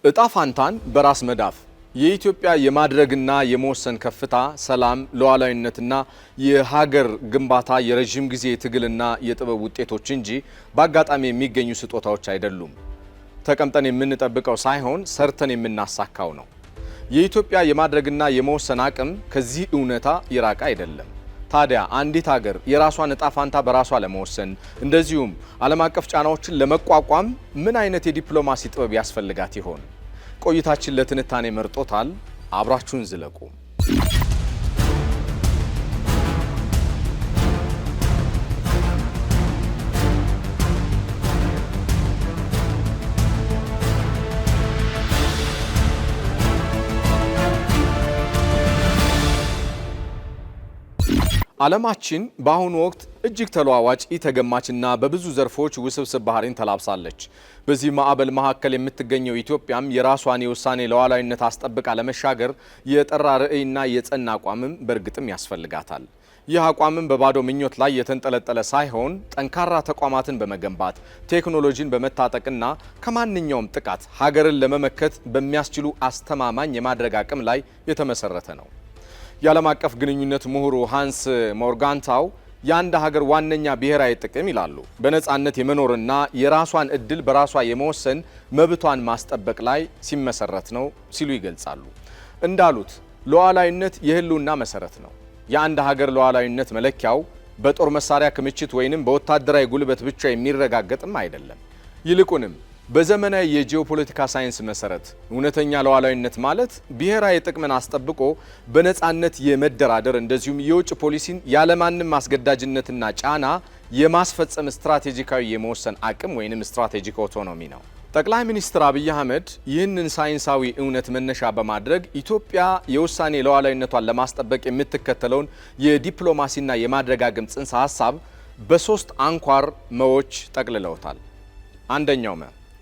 እጣ ፋንታን በራስ መዳፍ የኢትዮጵያ የማድረግና የመወሰን ከፍታ ሰላም ሉዓላዊነትና የሀገር ግንባታ የረጅም ጊዜ ትግልና የጥበብ ውጤቶች እንጂ በአጋጣሚ የሚገኙ ስጦታዎች አይደሉም። ተቀምጠን የምንጠብቀው ሳይሆን ሰርተን የምናሳካው ነው። የኢትዮጵያ የማድረግና የመወሰን አቅም ከዚህ እውነታ የራቀ አይደለም። ታዲያ አንዲት ሀገር የራሷን እጣ ፋንታ በራሷ ለመወሰን እንደዚሁም ዓለም አቀፍ ጫናዎችን ለመቋቋም ምን አይነት የዲፕሎማሲ ጥበብ ያስፈልጋት ይሆን? ቆይታችን ለትንታኔ መርጦታል። አብራችሁን ዝለቁ። ዓለማችን በአሁኑ ወቅት እጅግ ተለዋዋጭ ተገማችና በብዙ ዘርፎች ውስብስብ ባህሪን ተላብሳለች። በዚህ ማዕበል መካከል የምትገኘው ኢትዮጵያም የራሷን የውሳኔ ሉዓላዊነት አስጠብቃ ለመሻገር የጠራ ርዕይና የጸና አቋምም በእርግጥም ያስፈልጋታል። ይህ አቋምም በባዶ ምኞት ላይ የተንጠለጠለ ሳይሆን ጠንካራ ተቋማትን በመገንባት ቴክኖሎጂን በመታጠቅና ከማንኛውም ጥቃት ሀገርን ለመመከት በሚያስችሉ አስተማማኝ የማድረግ አቅም ላይ የተመሰረተ ነው። የዓለም አቀፍ ግንኙነት ምሁሩ ሃንስ ሞርጋንታው የአንድ ሀገር ዋነኛ ብሔራዊ ጥቅም ይላሉ በነጻነት የመኖርና የራሷን እድል በራሷ የመወሰን መብቷን ማስጠበቅ ላይ ሲመሰረት ነው ሲሉ ይገልጻሉ። እንዳሉት ሉዓላዊነት የህልውና መሰረት ነው። የአንድ ሀገር ሉዓላዊነት መለኪያው በጦር መሳሪያ ክምችት ወይንም በወታደራዊ ጉልበት ብቻ የሚረጋገጥም አይደለም። ይልቁንም በዘመናዊ የጂኦፖለቲካ ሳይንስ መሰረት እውነተኛ ሉዓላዊነት ማለት ብሔራዊ ጥቅምን አስጠብቆ በነጻነት የመደራደር እንደዚሁም የውጭ ፖሊሲን ያለማንም አስገዳጅነትና ጫና የማስፈጸም ስትራቴጂካዊ የመወሰን አቅም ወይንም ስትራቴጂክ ኦቶኖሚ ነው። ጠቅላይ ሚኒስትር አብይ አህመድ ይህንን ሳይንሳዊ እውነት መነሻ በማድረግ ኢትዮጵያ የውሳኔ ሉዓላዊነቷን ለማስጠበቅ የምትከተለውን የዲፕሎማሲና የማድረግ አቅም ጽንሰ ሀሳብ በሶስት አንኳር መዎች ጠቅልለውታል። አንደኛው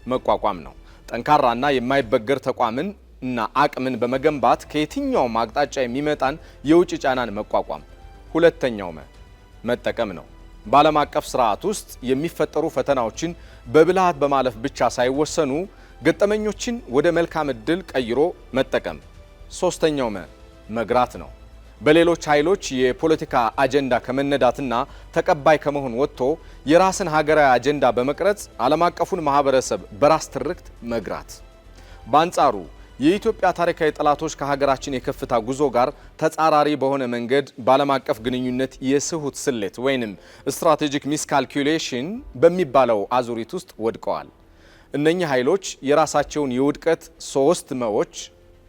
መቋቋም ነው። ጠንካራና የማይበገር ተቋምን እና አቅምን በመገንባት ከየትኛውም አቅጣጫ የሚመጣን የውጭ ጫናን መቋቋም። ሁለተኛው መጠቀም ነው። በዓለም አቀፍ ስርዓት ውስጥ የሚፈጠሩ ፈተናዎችን በብልሃት በማለፍ ብቻ ሳይወሰኑ ገጠመኞችን ወደ መልካም ዕድል ቀይሮ መጠቀም። ሶስተኛው መግራት ነው። በሌሎች ኃይሎች የፖለቲካ አጀንዳ ከመነዳትና ተቀባይ ከመሆን ወጥቶ የራስን ሀገራዊ አጀንዳ በመቅረጽ ዓለም አቀፉን ማህበረሰብ በራስ ትርክት መግራት። በአንጻሩ የኢትዮጵያ ታሪካዊ ጠላቶች ከሀገራችን የከፍታ ጉዞ ጋር ተጻራሪ በሆነ መንገድ በዓለም አቀፍ ግንኙነት የስሁት ስሌት ወይንም ስትራቴጂክ ሚስካልኩሌሽን በሚባለው አዙሪት ውስጥ ወድቀዋል። እነኚህ ኃይሎች የራሳቸውን የውድቀት ሶስት መዎች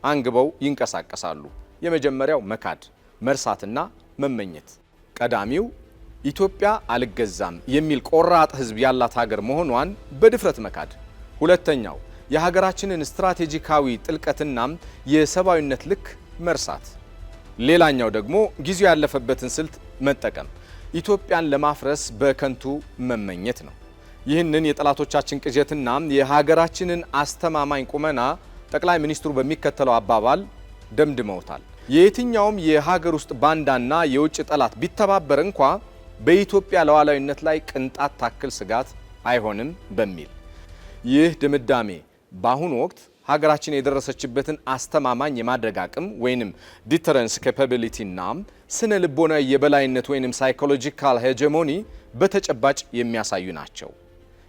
አንግበው ይንቀሳቀሳሉ። የመጀመሪያው መካድ፣ መርሳትና መመኘት። ቀዳሚው ኢትዮጵያ አልገዛም የሚል ቆራጥ ህዝብ ያላት ሀገር መሆኗን በድፍረት መካድ። ሁለተኛው የሀገራችንን ስትራቴጂካዊ ጥልቀትና የሰብአዊነት ልክ መርሳት። ሌላኛው ደግሞ ጊዜው ያለፈበትን ስልት መጠቀም፣ ኢትዮጵያን ለማፍረስ በከንቱ መመኘት ነው። ይህንን የጠላቶቻችን ቅዠትና የሀገራችንን አስተማማኝ ቁመና ጠቅላይ ሚኒስትሩ በሚከተለው አባባል ደምድመውታል። የየትኛውም የሀገር ውስጥ ባንዳና የውጭ ጠላት ቢተባበር እንኳ በኢትዮጵያ ሉዓላዊነት ላይ ቅንጣት ታክል ስጋት አይሆንም በሚል ይህ ድምዳሜ በአሁኑ ወቅት ሀገራችን የደረሰችበትን አስተማማኝ የማድረግ አቅም ወይንም ዲተረንስ ካፓቢሊቲና ስነ ልቦናዊ የበላይነት ወይንም ሳይኮሎጂካል ሄጀሞኒ በተጨባጭ የሚያሳዩ ናቸው።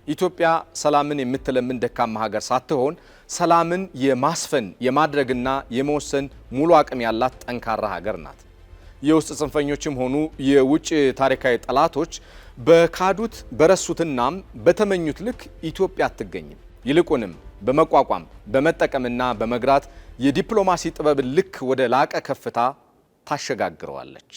ኢትዮጵያ ሰላምን የምትለምን ደካማ ሀገር ሳትሆን ሰላምን የማስፈን የማድረግና የመወሰን ሙሉ አቅም ያላት ጠንካራ ሀገር ናት። የውስጥ ጽንፈኞችም ሆኑ የውጭ ታሪካዊ ጠላቶች በካዱት በረሱትና በተመኙት ልክ ኢትዮጵያ አትገኝም። ይልቁንም በመቋቋም በመጠቀምና በመግራት የዲፕሎማሲ ጥበብን ልክ ወደ ላቀ ከፍታ ታሸጋግረዋለች።